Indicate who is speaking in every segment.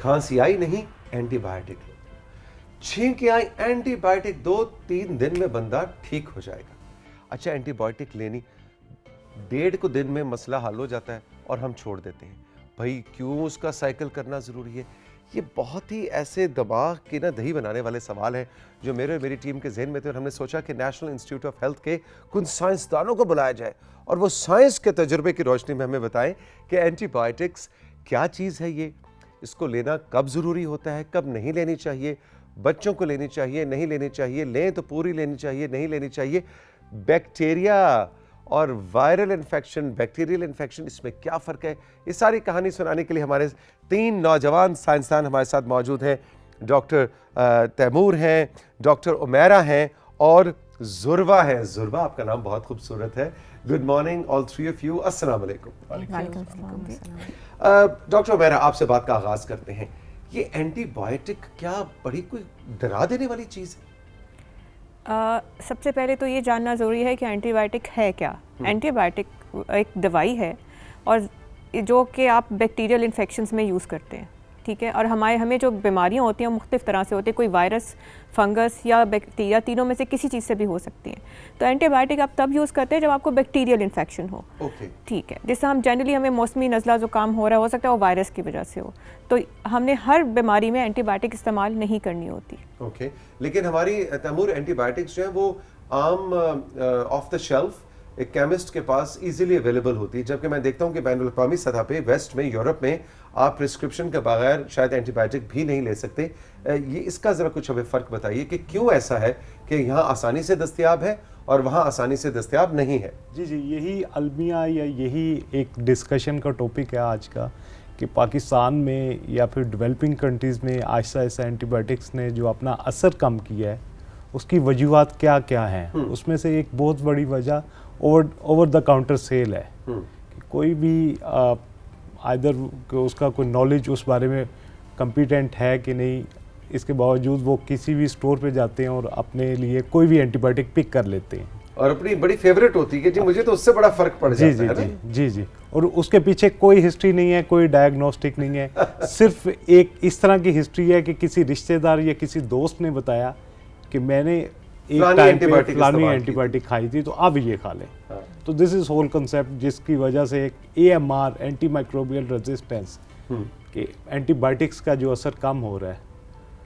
Speaker 1: खांसी आई नहीं, एंटीबायोटिक लो। छींक आई, एंटीबायोटिक 2-3 दिन में बंदा ठीक हो जाएगा। अच्छा, एंटीबायोटिक लेनी 1.5 दिन में मसला हल हो जाता है और हम छोड़ देते हैं। भाई क्यों उसका साइकिल करना ज़रूरी है? ये बहुत ही ऐसे दिमाग के ना दही बनाने वाले सवाल हैं जो मेरे और मेरी टीम के जहन में थे, और हमने सोचा कि नेशनल इंस्टीट्यूट ऑफ हेल्थ के कुछ साइंसदानों को बुलाया जाए और वो साइंस के तजुर्बे की रोशनी में हमें बताएं कि एंटीबायोटिक्स क्या चीज़ है, ये इसको लेना कब ज़रूरी होता है, कब नहीं लेनी चाहिए, बच्चों को लेनी चाहिए, नहीं लेनी चाहिए, लें तो पूरी लेनी चाहिए, नहीं लेनी चाहिए, बैक्टीरिया और वायरल इन्फेक्शन, बैक्टीरियल इन्फेक्शन, इसमें क्या फ़र्क है। ये सारी कहानी सुनाने के लिए हमारे 3 नौजवान साइंसदान हमारे साथ मौजूद हैं। डॉक्टर तैमूर हैं, डॉक्टर उमैरा हैं और ज़ुरवा है। ज़ुरवा, आपका नाम बहुत खूबसूरत है। Good morning all 3 of you. अस्सलाम वालेकुम। डॉक्टर उमैरा, आपसे बात का आगाज़ करते हैं। ये एंटीबायोटिक क्या बड़ी कोई डरा देने वाली चीज़ है?
Speaker 2: सबसे पहले तो ये जानना ज़रूरी है कि एंटीबायोटिक है क्या। एंटीबायोटिक एक दवाई है और जो कि आप बैक्टीरियल इन्फेक्शंस में यूज़ करते हैं, ठीक है। और हमें जो बीमारियां होती हैं मुख्तलिफ तरह से होती है, कोई वायरस, फंगस या बैक्टीरिया, तीनों में से किसी चीज़ से भी हो सकती हैं। तो एंटीबायोटिक आप तब यूज़ करते हैं जब आपको बैक्टीरियल इन्फेक्शन हो, ठीक है। जिससे हम जनरली हमें मौसमी नज़ला ज़ुकाम हो रहा हो सकता है वो वायरस की वजह से हो, तो हमने हर बीमारी में एंटीबायोटिक इस्तेमाल नहीं करनी होती।
Speaker 1: ओके, लेकिन हमारी तैमूर एंटीबायोटिक्स जो है वो आम ऑफ द शेल्फ एक केमिस्ट के पास इजीली अवेलेबल होती है, जबकि मैं देखता हूँ कि बैनुल अक़वामी सतह पे वेस्ट में, यूरोप में आप प्रिस्क्रिप्शन के बगैर शायद एंटीबायोटिक भी नहीं ले सकते। ये इसका ज़रा कुछ हमें फ़र्क बताइए कि क्यों ऐसा है कि यहाँ आसानी से दस्तयाब है और वहाँ आसानी से दस्तयाब नहीं है।
Speaker 3: जी, यही अलमिया या यही एक डिस्कशन का टॉपिक है आज का, कि पाकिस्तान में या फिर डेवलपिंग कंट्रीज़ में आहिस्ता आहिस्ता एंटीबायोटिक्स ने जो अपना असर कम किया है, उसकी वजूहत क्या क्या हैं। उसमें से एक बहुत बड़ी वजह ओवर द काउंटर सेल है कि कोई भी आइदर उसका कोई नॉलेज उस बारे में कम्पिटेंट है कि नहीं, इसके बावजूद वो किसी भी स्टोर पे जाते हैं और अपने लिए कोई भी एंटीबायोटिक पिक कर लेते हैं
Speaker 1: और अपनी बड़ी फेवरेट होती है कि जी मुझे तो उससे बड़ा फ़र्क पड़ जाता है।
Speaker 3: जी, और उसके पीछे कोई हिस्ट्री नहीं है, कोई डायग्नोस्टिक नहीं है। सिर्फ एक इस तरह की हिस्ट्री है कि किसी रिश्तेदार या किसी दोस्त ने बताया कि मैंने एक टाइम पे फलानी एंटीबायोटिक खाई थी तो अब ये खा लें। तो दिस इज होल कंसेप्ट, जिसकी वजह से एक AMR, एंटी माइक्रोबियल रेजिस्टेंस, कि एंटीबायोटिक्स का जो असर कम हो रहा है।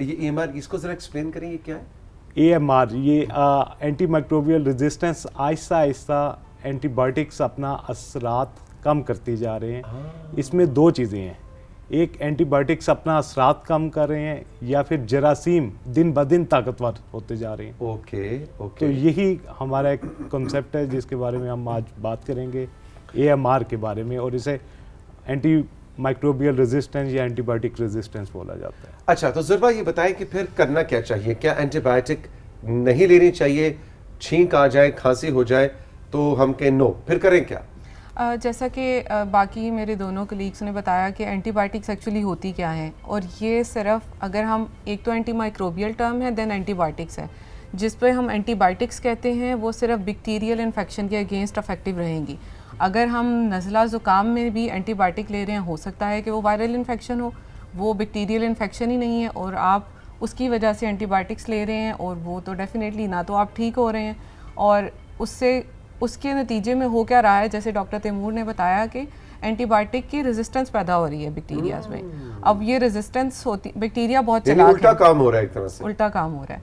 Speaker 1: ये AMR, इसको जरा एक्सप्लेन करें, ये क्या है?
Speaker 3: AMR ये anti microbial resistance, Aahista Aahista antibiotics अपना असरात कम करती जा रहे हैं। इसमें 2 चीज़ें हैं, एक एंटीबायोटिक्स अपना असरात कम कर रहे हैं या फिर जरासीम दिन ब दिन ताकतवर होते जा रहे हैं।
Speaker 1: ओके।
Speaker 3: तो यही हमारा एक कॉन्सेप्ट है जिसके बारे में हम आज बात करेंगे, AMR के बारे में, और इसे एंटी माइक्रोबियल रेजिस्टेंस या एंटीबायोटिक रेजिस्टेंस बोला जाता है।
Speaker 1: अच्छा, तो ज़ुरवा ये बताएं कि फिर करना क्या चाहिए? क्या एंटीबायोटिक नहीं लेनी चाहिए? छींक आ जाए, खांसी हो जाए तो हम कहें नो, फिर करें क्या?
Speaker 4: जैसा कि बाकी मेरे दोनों कलीग्स ने बताया कि एंटीबायोटिक्स एक्चुअली होती क्या हैं, और ये सिर्फ अगर हम एक तो एंटी माइक्रोबियल टर्म है, देन एंटीबायोटिक्स है। जिस पे हम एंटीबायोटिक्स कहते हैं वो सिर्फ बैक्टीरियल इन्फेक्शन के अगेंस्ट इफेक्टिव रहेंगी। अगर हम नज़ला ज़ुकाम में भी एंटीबायोटिक ले रहे हैं, हो सकता है कि वो वायरल इन्फेक्शन हो, वो बैक्टीरियल इन्फेक्शन ही नहीं है, और आप उसकी वजह से एंटीबायोटिक्स ले रहे हैं, और वो तो डेफिनेटली ना तो आप ठीक हो रहे हैं, और उसके नतीजे में हो क्या रहा है, जैसे डॉक्टर तैमूर ने बताया कि एंटीबायोटिक की रेजिस्टेंस पैदा हो रही है बैक्टीरियाज में। अब ये रेजिस्टेंस होती, बैक्टीरिया बहुत चालाक है,
Speaker 1: उल्टा काम हो रहा है, एक तरह से
Speaker 4: उल्टा काम हो रहा है,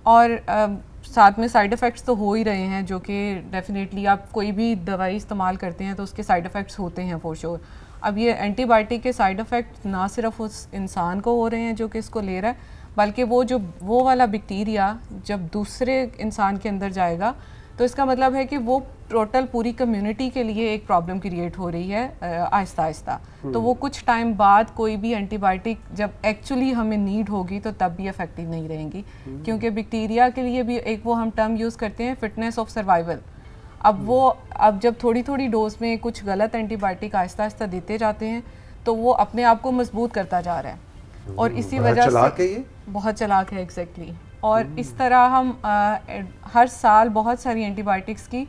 Speaker 4: और साथ में साइड इफ़ेक्ट्स तो हो ही रहे हैं, जो कि डेफिनेटली आप कोई भी दवाई इस्तेमाल करते हैं तो उसके साइड इफ़ेक्ट्स होते हैं फॉर श्योर। अब ये एंटीबायोटिक के साइड इफ़ेक्ट ना सिर्फ उस इंसान को हो रहे हैं जो कि इसको ले रहा है, बल्कि वो वाला बैक्टीरिया जब दूसरे इंसान के अंदर जाएगा तो इसका मतलब है कि वो टोटल पूरी कम्युनिटी के लिए एक प्रॉब्लम क्रिएट हो रही है आहिस्ता आहिस्ता। तो वो कुछ टाइम बाद कोई भी एंटीबायोटिक जब एक्चुअली हमें नीड होगी तो तब भी इफेक्टिव नहीं रहेंगी, क्योंकि बैक्टीरिया के लिए भी एक वो हम टर्म यूज़ करते हैं, फिटनेस ऑफ सर्वाइवल। अब जब थोड़ी थोड़ी डोज में कुछ गलत एंटीबायोटिक आहिस्ता आहिस्ता देते जाते हैं तो वो अपने आप को मजबूत करता जा रहा है, और इसी वजह से बहुत चालाक है एग्जैक्टली। और इस तरह हम हर साल बहुत सारी एंटीबायोटिक्स की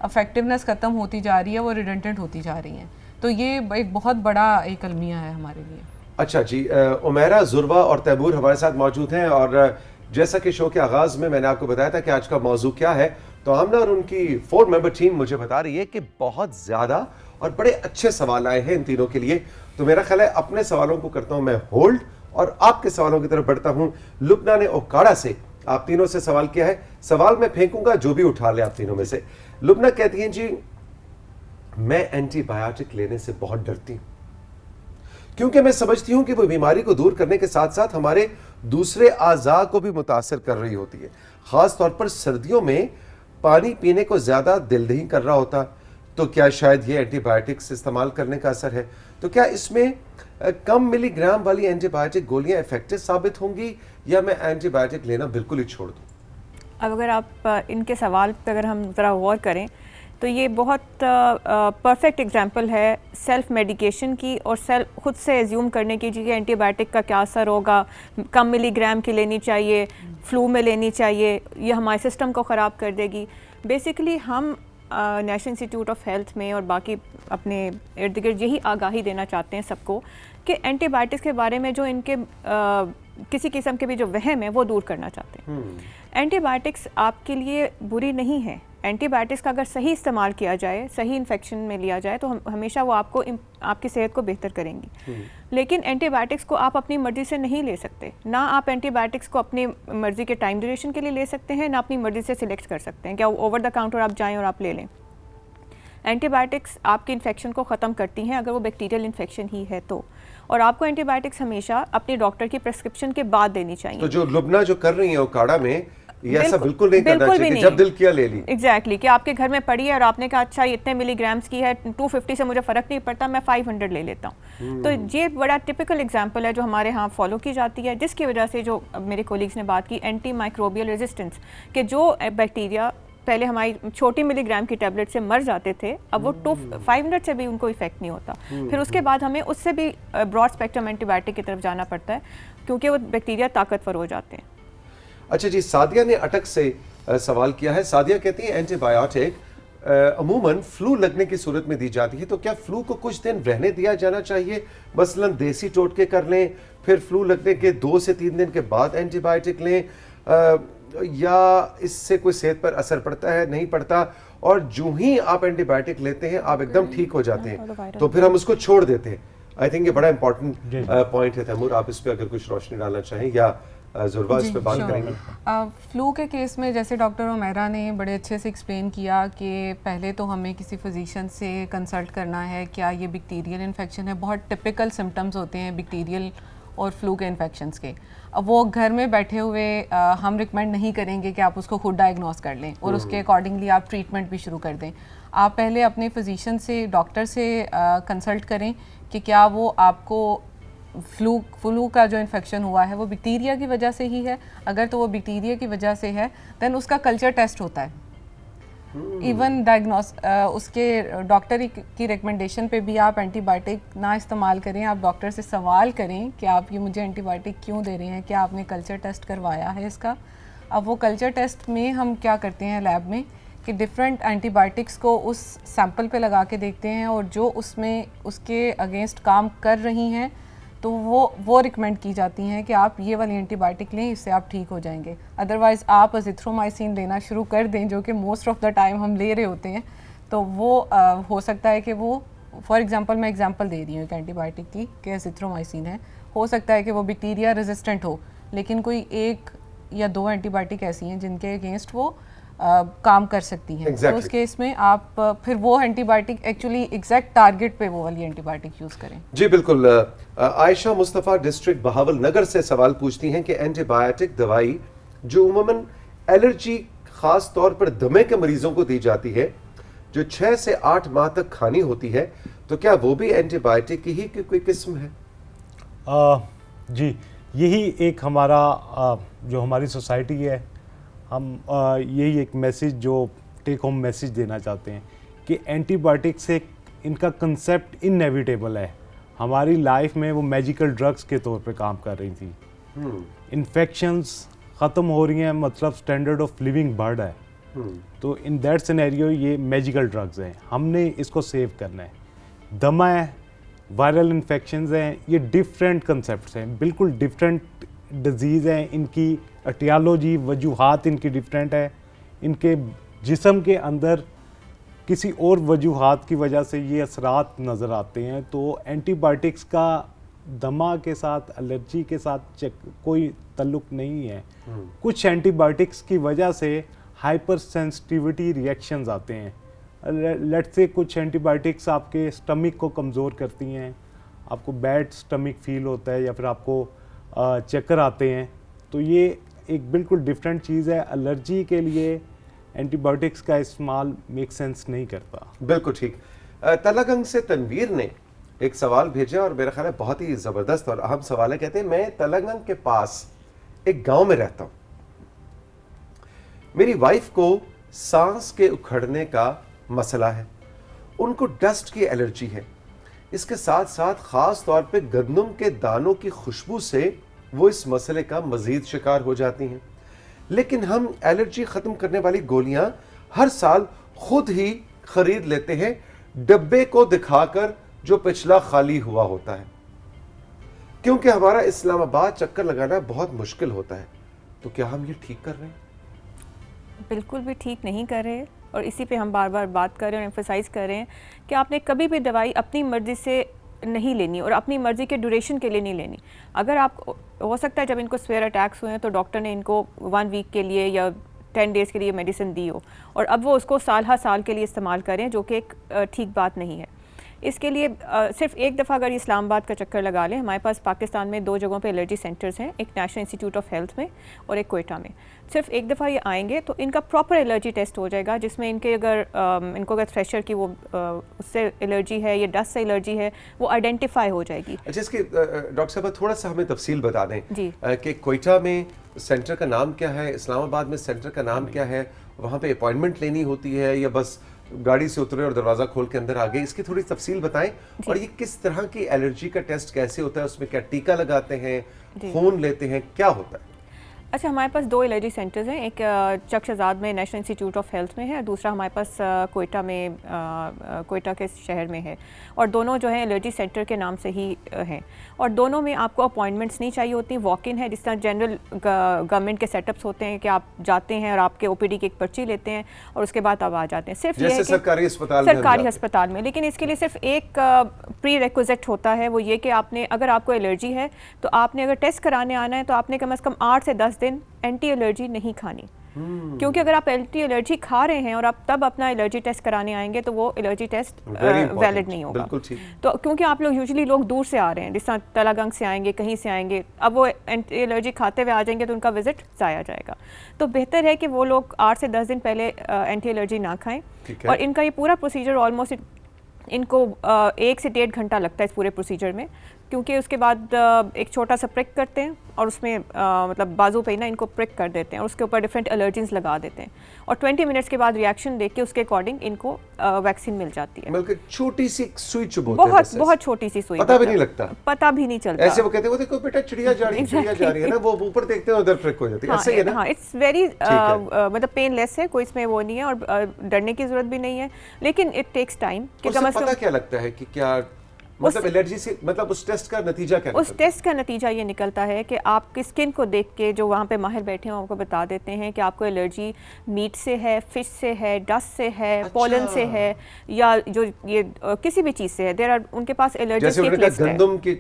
Speaker 4: इफेक्टिवनेस ख़त्म होती जा रही है, वो रिडंडेंट होती जा रही हैं। तो ये एक बहुत बड़ा एक अलमिया है हमारे लिए।
Speaker 1: अच्छा जी, उमेरा, जुर्वा और तैमूर हमारे साथ मौजूद हैं और जैसा कि शो के आगाज में मैंने आपको बताया था कि आज का मौजू क्या है, तो हमने और उनकी 4 मेंबर टीम मुझे बता रही है कि बहुत ज्यादा और बड़े अच्छे सवाल आए हैं इन तीनों के लिए। तो मेरा ख्याल है अपने सवालों को करता हूं मैं होल्ड और आपके सवालों की तरफ बढ़ता हूं। लुबना ने ओकाड़ा से आप तीनों से सवाल किया है, सवाल मैं फेंकूंगा जो भी उठा ले आप तीनों में से। लुबना कहती हैं जी, मैं एंटीबायोटिक लेने से बहुत डरती हूं क्योंकि मैं समझती हूं कि वो बीमारी को दूर करने के साथ साथ हमारे दूसरे आज़ा को भी मुतासर कर रही होती है। खास तौर पर सर्दियों में पानी पीने को ज्यादा दिल नहीं कर रहा होता, तो क्या शायद ये एंटीबायोटिक्स इस्तेमाल करने का असर है? तो क्या इसमें कम मिलीग्राम वाली एंटीबायोटिक गोलियां इफेक्टिव साबित होंगी या मैं एंटीबायोटिक लेना बिल्कुल ही छोड़ दूं?
Speaker 2: अब अगर आप इनके सवाल पर अगर हम ज़रा गौर करें तो ये बहुत परफेक्ट एग्जांपल है सेल्फ मेडिकेशन की और सेल्फ खुद से एज्यूम करने की कि एंटीबायोटिक का क्या असर होगा, कम मिलीग्राम की लेनी चाहिए, फ्लू में लेनी चाहिए, ये हमारे सिस्टम को ख़राब कर देगी। बेसिकली हम नेशनल इंस्टीट्यूट ऑफ हेल्थ में और बाकी अपने इर्द गिर्द यही आगाही देना चाहते हैं सबको कि एंटीबायोटिक्स के बारे में जो इनके किसी किस्म के भी जो वहम है वो दूर करना चाहते हैं। एंटीबायोटिक्स आपके लिए बुरी नहीं है। एंटीबायोटिक्स का अगर सही इस्तेमाल किया जाए, सही इन्फेक्शन में लिया जाए तो हमेशा वो आपकी सेहत को बेहतर करेंगी। लेकिन एंटीबायोटिक्स को आप अपनी मर्ज़ी से नहीं ले सकते। ना आप एंटीबायोटिक्स को अपनी मर्ज़ी के टाइम ड्यूरेशन के लिए ले सकते हैं, ना अपनी मर्ज़ी से सिलेक्ट कर सकते हैं क्या ओवर द काउंटर आप जाएँ और आप ले लें। एंटीबायोटिक्स आपके इन्फेक्शन को ख़त्म करती हैं अगर वो बैक्टीरियल इन्फेक्शन ही है तो, और आपको एंटीबायोटिक्स हमेशा अपने डॉक्टर की प्रिस्क्रिप्शन के बाद देनी चाहिए।
Speaker 1: तो जो लुबना जो कर रही है ओकाड़ा में, ये ऐसा बिल्कुल नहीं करना चाहिए कि जब दिल किया ले ली।
Speaker 2: एग्जैक्टली कि आपके घर में पड़ी है और आपने कहा अच्छा ये इतने मिलीग्राम्स की है, 250 से मुझे फ़र्क नहीं पड़ता, मैं 500 ले लेता हूँ। तो ये बड़ा टिपिकल एग्जांपल है जो हमारे यहाँ फॉलो की जाती है, जिसकी वजह से जो मेरे कोलीग्स ने बात की एंटी माइक्रोबियल रेजिस्टेंस, कि जो बैक्टीरिया पहले हमारी छोटी मिलीग्राम की टैबलेट से मर जाते थे, अब वो 500 से भी उनको इफेक्ट नहीं होता। फिर उसके बाद हमें उससे भी ब्रॉड स्पेक्ट्रम एंटीबायोटिक की तरफ जाना पड़ता है क्योंकि वो बैक्टीरिया ताकतवर हो जाते हैं।
Speaker 1: अच्छा जी, सादिया ने अटक से सवाल किया है। सादिया कहती है एंटीबायोटिक अमूमन फ्लू लगने की सूरत में दी जाती है, तो क्या फ्लू को कुछ दिन रहने दिया जाना चाहिए, मसलन देसी टोटके कर लें, फिर फ्लू लगने के 2 से 3 दिन के बाद एंटीबायोटिक लें, या इससे कोई सेहत पर असर पड़ता है, नहीं पड़ता, और जो ही आप एंटीबायोटिक लेते हैं आप एकदम ठीक हो जाते हैं तो फिर हम उसको छोड़ देते हैं? आई थिंक ये बड़ा इंपॉर्टेंट पॉइंट है। तैमूर, आप इस पे अगर कुछ रोशनी डालना चाहें या जुर्वा इस पे बात करेंगे।
Speaker 4: फ्लू के केस में जैसे डॉक्टर उमेरा ने बड़े अच्छे से एक्सप्लेन किया कि पहले तो हमें किसी फिजिशियन से कंसल्ट करना है, क्या ये बैक्टीरियल इन्फेक्शन है। बहुत टिपिकल सिम्टम्स होते हैं बैक्टीरियल और फ्लू के इन्फेक्शंस के। अब वो घर में बैठे हुए हम रिकमेंड नहीं करेंगे कि आप उसको खुद डायग्नोस कर लें और उसके अकॉर्डिंगली आप ट्रीटमेंट भी शुरू कर दें। आप पहले अपने फिजिशियन से, डॉक्टर से कंसल्ट करें कि क्या वो आपको फ्लू का जो इन्फेक्शन हुआ है वो बैक्टीरिया की वजह से ही है। अगर तो वो बैक्टीरिया की वजह से है देन उसका कल्चर टेस्ट होता है। इवन डायग्नोस उसके डॉक्टर की रिकमेंडेशन पे भी आप एंटीबायोटिक ना इस्तेमाल करें। आप डॉक्टर से सवाल करें कि आप ये मुझे एंटीबायोटिक क्यों दे रहे हैं, क्या आपने कल्चर टेस्ट करवाया है इसका। अब वो कल्चर टेस्ट में हम क्या करते हैं लैब में कि डिफरेंट एंटीबायोटिक्स को उस सैंपल पे लगा के देखते हैं और जो उसमें उसके अगेंस्ट काम कर रही हैं तो वो रिकमेंड की जाती हैं कि आप ये वाली एंटीबायोटिक लें, इससे आप ठीक हो जाएंगे। अदरवाइज़ आप अजिथ्रोमाइसिन लेना शुरू कर दें जो कि मोस्ट ऑफ द टाइम हम ले रहे होते हैं, तो वो हो सकता है कि वो, फॉर एग्जांपल मैं एग्जांपल दे रही हूँ एक एंटीबायोटिक की कि अजिथ्रोमाइसिन है, हो सकता है कि वो बैक्टीरिया रेजिस्टेंट हो, लेकिन कोई 1 या 2 एंटीबायोटिक ऐसी हैं जिनके अगेंस्ट वो काम कर सकती हैं। तो उस केस में आप फिर वो एंटीबायोटिक एक्चुअली एग्जैक्ट टारगेट पे वो वाली एंटीबायोटिक यूज़ करें।
Speaker 1: जी बिल्कुल। आयशा मुस्तफ़ा डिस्ट्रिक्ट बहावल नगर से सवाल पूछती हैं कि एंटीबायोटिक दवाई जो उमूमन एलर्जी खास तौर पर दमे के मरीजों को दी जाती है, जो 6 से 8 माह तक खानी होती है, तो क्या वो भी एंटीबायोटिक की ही कोई किस्म है?
Speaker 3: जी, यही एक हमारा जो हमारी सोसाइटी है, हम यही एक मैसेज जो टेक होम मैसेज देना चाहते हैं कि एंटीबायोटिक से इनका कंसेप्ट इनएविटेबल है। हमारी लाइफ में वो मैजिकल ड्रग्स के तौर पे काम कर रही थी। इन्फेक्शंस ख़त्म हो रही हैं, मतलब स्टैंडर्ड ऑफ लिविंग बढ़ है। तो इन दैट सिनेरियो ये मैजिकल ड्रग्स हैं, हमने इसको सेव करना है। दमा है, वायरल इन्फेक्शंस हैं, ये डिफरेंट कंसेप्ट्स हैं, बिल्कुल डिफरेंट डिजीज़ हैं। इनकी एटियोलॉजी, वजूहात इनकी डिफरेंट है। इनके जिस्म के अंदर किसी और वजूहात की वजह से ये असरात नज़र आते हैं। तो एंटीबायोटिक्स का दमा के साथ, एलर्जी के साथ कोई ताल्लुक नहीं है। कुछ एंटीबायोटिक्स की वजह से हाइपर सेंसिटिविटी रिएक्शंस आते हैं। लेट्स से कुछ एंटीबायोटिक्स आपके स्टमक को कमज़ोर करती हैं, आपको बैड स्टमक फील होता है या फिर आपको चक्कर आते हैं। तो ये एक बिल्कुल डिफरेंट चीज़ है। एलर्जी के लिए एंटीबायोटिक्स का इस्तेमाल मेक सेंस नहीं करता।
Speaker 1: बिल्कुल ठीक। तलगंग से तनवीर ने एक सवाल भेजा और मेरा ख्याल है बहुत ही ज़बरदस्त और अहम सवाल है। कहते हैं मैं तलगंग के पास एक गांव में रहता हूं, मेरी वाइफ को सांस के उखड़ने का मसला है, उनको डस्ट की एलर्जी है, इसके साथ साथ ख़ास तौर पे गंदम के दानों की खुशबू से वो इस मसले का मज़ीद शिकार हो जाती हैं। लेकिन हम एलर्जी ख़त्म करने वाली गोलियां हर साल खुद ही खरीद लेते हैं, डब्बे को दिखाकर जो पिछला खाली हुआ होता है, क्योंकि हमारा इस्लामाबाद चक्कर लगाना बहुत मुश्किल होता है। तो क्या हम ये ठीक कर रहे हैं?
Speaker 2: बिल्कुल भी ठीक नहीं कर रहे, और इसी पे हम बार बार बात कर रहे हैं और एम्फसाइज़ कर रहे हैं कि आपने कभी भी दवाई अपनी मर्ज़ी से नहीं लेनी और अपनी मर्ज़ी के ड्यूरेशन के लिए नहीं लेनी। अगर आप, हो सकता है जब इनको स्वेयर अटैक्स हुए हैं तो डॉक्टर ने इनको 1 वीक के लिए या 10 डेज़ के लिए मेडिसिन दी हो और अब वो उसको साल हर साल के लिए इस्तेमाल करें, जो कि एक ठीक बात नहीं है। इसके लिए सिर्फ एक दफ़ा अगर इस्लामाबाद का चक्कर लगा लें, हमारे पास पाकिस्तान में 2 जगहों पे एलर्जी सेंटर्स हैं, एक नेशनल इंस्टीट्यूट ऑफ हेल्थ में और एक कोयटा में। सिर्फ एक दफ़ा ये आएंगे तो इनका प्रॉपर एलर्जी टेस्ट हो जाएगा, जिसमें इनके इनको अगर थ्रेशर की वो उससे एलर्जी है या डस्ट से एलर्जी है वो आइडेंटिफाई हो जाएगी।
Speaker 1: अच्छा, इसके डॉक्टर साहब थोड़ा सा हमें तफसील बता दें
Speaker 2: जी।
Speaker 1: कि कोयटा में सेंटर का नाम क्या है, इस्लामाबाद में सेंटर का नाम क्या है, वहाँ पे अपॉइंटमेंट लेनी होती है या बस गाड़ी से उतरे और दरवाज़ा खोल के अंदर आ गए? इसकी थोड़ी तफसील बताएं। और ये किस तरह की एलर्जी का टेस्ट कैसे होता है, उसमें क्या टीका लगाते हैं, खून लेते हैं, क्या होता है?
Speaker 2: अच्छा, हमारे पास 2 एलर्जी सेंटर्स हैं, एक चक शहजाद में नेशनल इंस्टीट्यूट ऑफ हेल्थ में है और दूसरा हमारे पास कोयटा में, कोयटा के शहर में है। और दोनों जो है एलर्जी सेंटर के नाम से ही हैं और दोनों में आपको अपॉइंटमेंट्स नहीं चाहिए होती, वॉक इन है। जिस तरह जनरल गवर्नमेंट के सेटअप्स होते हैं कि आप जाते हैं और आपके ओपीडी की एक पर्ची लेते हैं और उसके बाद आप आ जाते हैं, सिर्फ
Speaker 1: जैसे सरकारी अस्पताल
Speaker 2: में। लेकिन इसके लिए सिर्फ एक प्री रिक्विजिट होता है, वो ये कि आपने, अगर आपको एलर्जी है तो आपने अगर टेस्ट कराने आना है तो आपने कम से कम 8 से 10 दिन एंटी एलर्जी नहीं खानी। क्योंकि अगर आप एंटी एलर्जी खा रहे हैं और आप तब अपना एलर्जी टेस्ट कराने आएंगे तो वो एलर्जी टेस्ट वैलिड नहीं होगा। तो क्योंकि आप लोग यूजुअली लोग दूर से आ रहे हैं, जिस तरह तलागंग से आएंगे, कहीं से आएंगे, अब वो एंटी एलर्जी खाते हुए आ जाएंगे तो उनका विजिट ज़ाया जाएगा। तो बेहतर है कि वो लोग 8 से 10 दिन पहले एंटी एलर्जी ना खाएं। और इनका ये पूरा प्रोसीजर ऑलमोस्ट इनको 1 से 1.5 घंटा लगता है इस पूरे प्रोसीजर में, क्योंकि उसके बाद एक छोटा सा प्रिक करते हैं और उसमें मतलब बाजू पे ना इनको प्रिक कर देते हैं और उसके ऊपर डिफरेंट एलर्जेंस लगा देते हैं और 20 मिनट्स के बाद रिएक्शन देख के उसके अकॉर्डिंग इनको वैक्सीन मिल जाती है।
Speaker 1: बल्कि छोटी सी सुई चुभोते हैं,
Speaker 2: बहुत छोटी सी सुई,
Speaker 1: पता भी नहीं लगता,
Speaker 2: पता भी नहीं चलता।
Speaker 1: ऐसे वो कहते हैं, वो देखो बेटा चिड़िया जा रही है, चिड़िया जा रही है ना, वो ऊपर देखते हैं उधर प्रिक हो जाती है, ऐसे ही है ना।
Speaker 2: हाँ, इट्स वेरी मतलब पेनलेस है, कोई इसमें वो नहीं है और डरने की जरूरत भी नहीं है, लेकिन इट टेक्स टाइम।
Speaker 1: पता क्या लगता है कि क्या मतलब एलर्जी से, मतलब उस टेस्ट का नतीजा क्या?
Speaker 2: उस टेस्ट का नतीजा ये निकलता है कि आपकी स्किन को देख के जो वहाँ पे माहिर बैठे हैं आपको बता देते हैं कि आपको एलर्जी मीट से है, फिश से है, डस्ट से है, पोलन से है या जो ये किसी भी चीज़ से है। देयर आर उनके पास एलर्जी की लिस्ट है।
Speaker 1: गंदम की,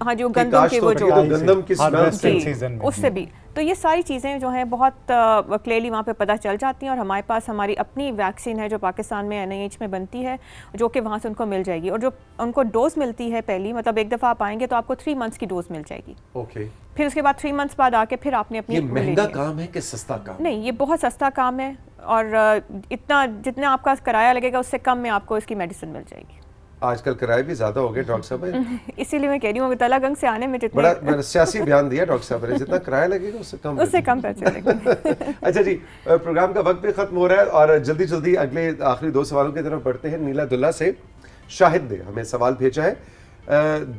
Speaker 2: हाँ, जो गंदम की वो जो
Speaker 1: गंदम की स्मेल
Speaker 2: उससे भी, तो ये सारी चीज़ें जो हैं बहुत क्लियरली वहाँ पे पता चल जाती हैं और हमारे पास हमारी अपनी वैक्सीन है जो पाकिस्तान में NIH में बनती है, जो कि वहाँ से उनको मिल जाएगी और जो उनको डोज मिलती है पहली, मतलब एक दफ़ा आप आएंगे तो आपको 3 मंथ्स की डोज मिल जाएगी।
Speaker 1: ओके।
Speaker 2: फिर उसके बाद 3 मंथ्स बाद आके फिर आपने अपनी,
Speaker 1: ये महंगा काम है कि सस्ता काम?
Speaker 2: नहीं, ये बहुत सस्ता काम है और इतना जितना आपका किराया लगेगा उससे कम में आपको इसकी मेडिसिन मिल जाएगी।
Speaker 1: आजकल किराए भी ज्यादा हो गए डॉक्टर साहब,
Speaker 2: इसीलिए मैं कह रही हूँ तलागंग से आने में जितना
Speaker 1: बड़ा सियासी बयान दिया डॉक्टर साहब ने, जितना किराया लगेगा उससे कम
Speaker 2: पैसे लगेंगे।
Speaker 1: अच्छा जी, प्रोग्राम का वक्त भी खत्म हो रहा है और जल्दी जल्दी अगले आखिरी 2 सवालों की तरफ बढ़ते हैं। नीला दुल्ला से शाहिद ने हमें सवाल भेजा है,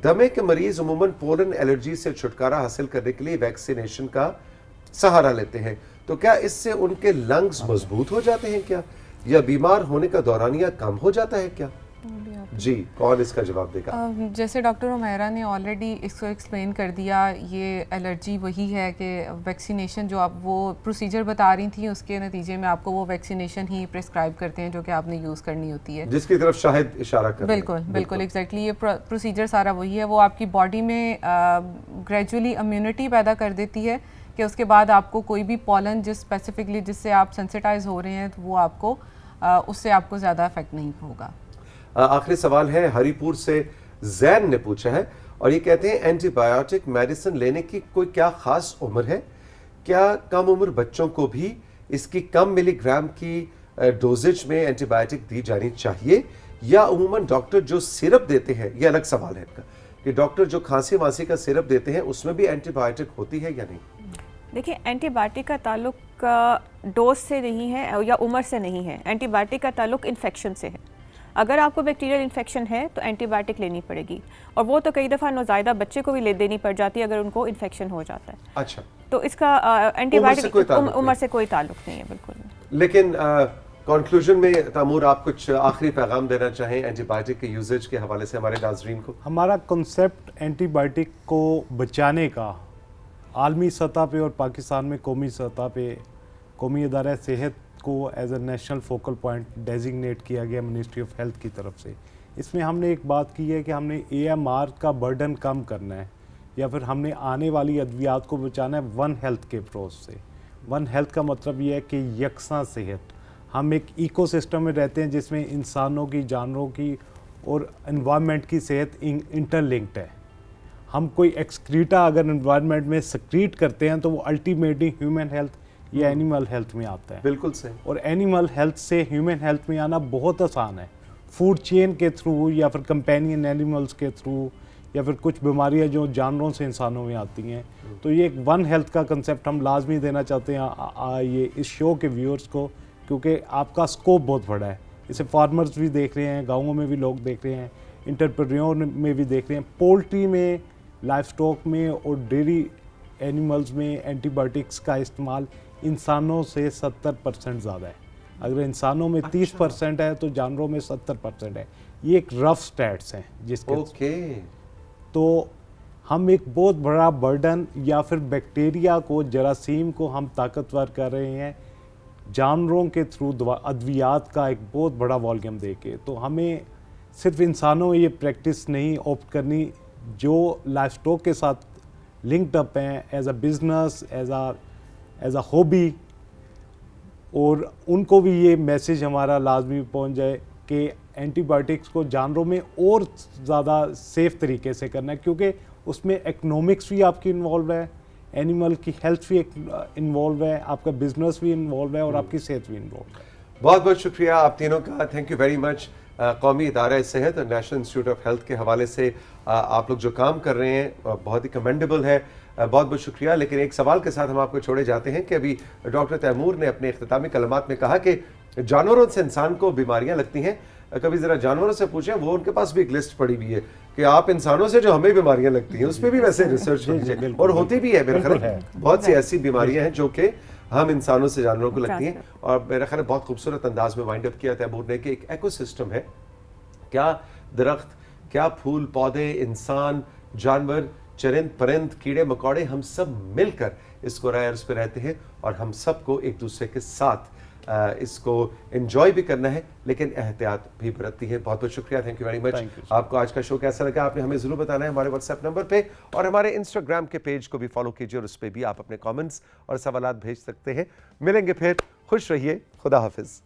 Speaker 1: दमे के मरीज अमूमन पोलन एलर्जी से छुटकारा हासिल करने के लिए वैक्सीनेशन का सहारा लेते हैं, तो क्या इससे उनके लंग्स मजबूत हो जाते हैं क्या, या बीमार होने का दौरानिया कम हो जाता है क्या? जी, कौन इसका जवाब देगा?
Speaker 4: जैसे डॉक्टर उमेरा ने ऑलरेडी इसको एक्सप्लेन कर दिया, ये एलर्जी वही है कि वैक्सीनेशन जो आप वो प्रोसीजर बता रही थी उसके नतीजे में आपको वो वैक्सीनेशन ही प्रिस्क्राइब करते हैं जो कि आपने यूज़ करनी होती है।
Speaker 1: जिसकी तरफ शाहिद इशारा कर रहे हैं।
Speaker 4: बिल्कुल बिल्कुल एग्जैक्टली ये प्रोसीजर सारा वही है। वो आपकी बॉडी में ग्रेजुअली इम्यूनिटी पैदा कर देती है कि उसके बाद आपको कोई भी पॉलन स्पेसिफिकली जिससे आप सेंसिटाइज हो रहे हैं तो वो आपको उससे आपको ज़्यादा इफेक्ट नहीं होगा।
Speaker 1: आखिरी सवाल है, हरिपुर से जैन ने पूछा है और ये कहते हैं एंटीबायोटिक मेडिसिन लेने की कोई क्या खास उम्र है? क्या कम उम्र बच्चों को भी इसकी कम मिलीग्राम की डोजेज में एंटीबायोटिक दी जानी चाहिए या उमूमन डॉक्टर जो सिरप देते हैं, ये अलग सवाल है इनका, कि डॉक्टर जो खांसी वांसी का सिरप देते हैं उसमें भी एंटीबायोटिक होती है या नहीं?
Speaker 2: देखिए, एंटीबायोटिक का ताल्लुक डोज से नहीं है या उम्र से नहीं है। एंटीबायोटिक का ताल्लुक इन्फेक्शन से है। अगर आपको बैक्टीरियल इन्फेक्शन है तो एंटीबायोटिक लेनी पड़ेगी, और वो तो कई दफ़ा नौज़ायदा बच्चे को भी ले देनी पड़ जाती है अगर उनको इन्फेक्शन हो जाता है।
Speaker 1: अच्छा,
Speaker 2: तो इसका एंटीबायोटिक उम्र से कोई ताल्लुक नहीं है, बिल्कुल नहीं।
Speaker 1: लेकिन कंक्लूजन में तैमूर आप कुछ आखिरी पैगाम देना चाहें एंटीबायोटिक के यूजेज के हवाले से हमारे नाजरीन को?
Speaker 3: हमारा कॉन्सेप्ट एंटीबायोटिक को बचाने का आलमी सतह पे और पाकिस्तान में कौमी सतह पे कौमी इदारा सेहत को as a national focal point designate किया गया मिनिस्ट्री ऑफ हेल्थ की तरफ से। इसमें हमने एक बात की है कि हमने AMR का बर्डन कम करना है या फिर हमने आने वाली अद्वियात को बचाना है वन हेल्थ के अप्रोच से। वन हेल्थ का मतलब ये है कि यकसा सेहत। हम एक इकोसिस्टम में रहते हैं जिसमें इंसानों की, जानवरों की और एनवायरनमेंट की सेहत इंटरलिंक्ड है। हम कोई एक्सक्रीटा अगर एनवायरनमेंट में सक्रीट करते हैं तो वो अल्टीमेटली ह्यूमन हेल्थ या एनिमल हेल्थ में आता है।
Speaker 1: बिल्कुल सही।
Speaker 3: और एनिमल हेल्थ से ह्यूमन हेल्थ में आना बहुत आसान है, फूड चेन के थ्रू या फिर कंपेनियन एनिमल्स के थ्रू या फिर कुछ बीमारियां जो जानवरों से इंसानों में आती हैं। तो ये एक वन हेल्थ का कंसेप्ट हम लाजमी देना चाहते हैं ये इस शो के व्यूअर्स को, क्योंकि आपका स्कोप बहुत बड़ा है। इसे फार्मर्स भी देख रहे हैं, गाँवों में भी लोग देख रहे हैं, इंटरप्रेन्योर में भी देख रहे हैं। पोल्ट्री में, लाइफ स्टॉक में और डेयरी एनिमल्स में एंटीबायोटिक्स का इस्तेमाल इंसानों से 70% ज़्यादा है। अगर इंसानों में 30% है तो जानवरों में 70% है। ये एक रफ स्टैट्स हैं जिसके तो हम एक बहुत बड़ा बर्डन या फिर बैक्टीरिया को, जरासीम को हम ताकतवर कर रहे हैं जानवरों के थ्रू अद्वियात का एक बहुत बड़ा वॉल्यूम देके। तो हमें सिर्फ इंसानों में ये प्रैक्टिस नहीं ऑप्ट करनी, जो लाइफ स्टॉक के साथ लिंक्ड अप हैं as a business, as a hobby, और उनको भी ये मैसेज हमारा लाजमी पहुंच जाए कि एंटीबायोटिक्स को जानवरों में और ज़्यादा सेफ तरीके से करना है, क्योंकि उसमें इकोनॉमिक्स भी आपकी इन्वॉल्व है, एनिमल की हेल्थ भी इन्वॉल्व है, आपका बिजनेस भी इन्वॉल्व है और आपकी सेहत भी इन्वॉल्व है।
Speaker 1: बहुत बहुत शुक्रिया आप तीनों का, थैंक यू वेरी मच। कौमी इदारा सेहत और नेशनल इंस्टीट्यूट ऑफ हेल्थ के हवाले से आप लोग जो काम कर रहे हैं बहुत ही कमेंडेबल है, बहुत बहुत शुक्रिया। लेकिन एक सवाल के साथ हम आपको छोड़े जाते हैं कि अभी डॉक्टर तैमूर ने अपने इख्तितामी कलमात में कहा कि जानवरों से इंसान को बीमारियां लगती हैं। कभी ज़रा जानवरों से पूछें, वो उनके पास भी एक लिस्ट पड़ी हुई है कि आप इंसानों से जो हमें बीमारियां लगती हैं उस पर भी वैसे रिसर्च होनी और होती भी है। मेरा ख्याल बहुत सी ऐसी बीमारियां हैं जो कि हम इंसानों से जानवरों को लगती हैं। और मेरा ख्याल बहुत खूबसूरत अंदाज में वाइंड अप किया तैमूर ने कि एक इकोसिस्टम है, क्या दरख्त, क्या फूल पौधे, इंसान, जानवर, चरिंद परिंद, कीड़े मकोड़े, हम सब मिलकर इस कुराए अर्ज़ पे रहते हैं और हम सबको एक दूसरे के साथ इसको एंजॉय भी करना है, लेकिन एहतियात भी बरतती है। बहुत बहुत शुक्रिया, थैंक यू वेरी मच। आपको आज का शो कैसा लगा आपने हमें ज़रूर बताना है हमारे व्हाट्सएप नंबर पे, और हमारे इंस्टाग्राम के पेज को भी फॉलो कीजिए और उस पर भी आप अपने कमेंट्स और सवालात भेज सकते हैं। मिलेंगे फिर, खुश रहिए, खुदा हाफिज़।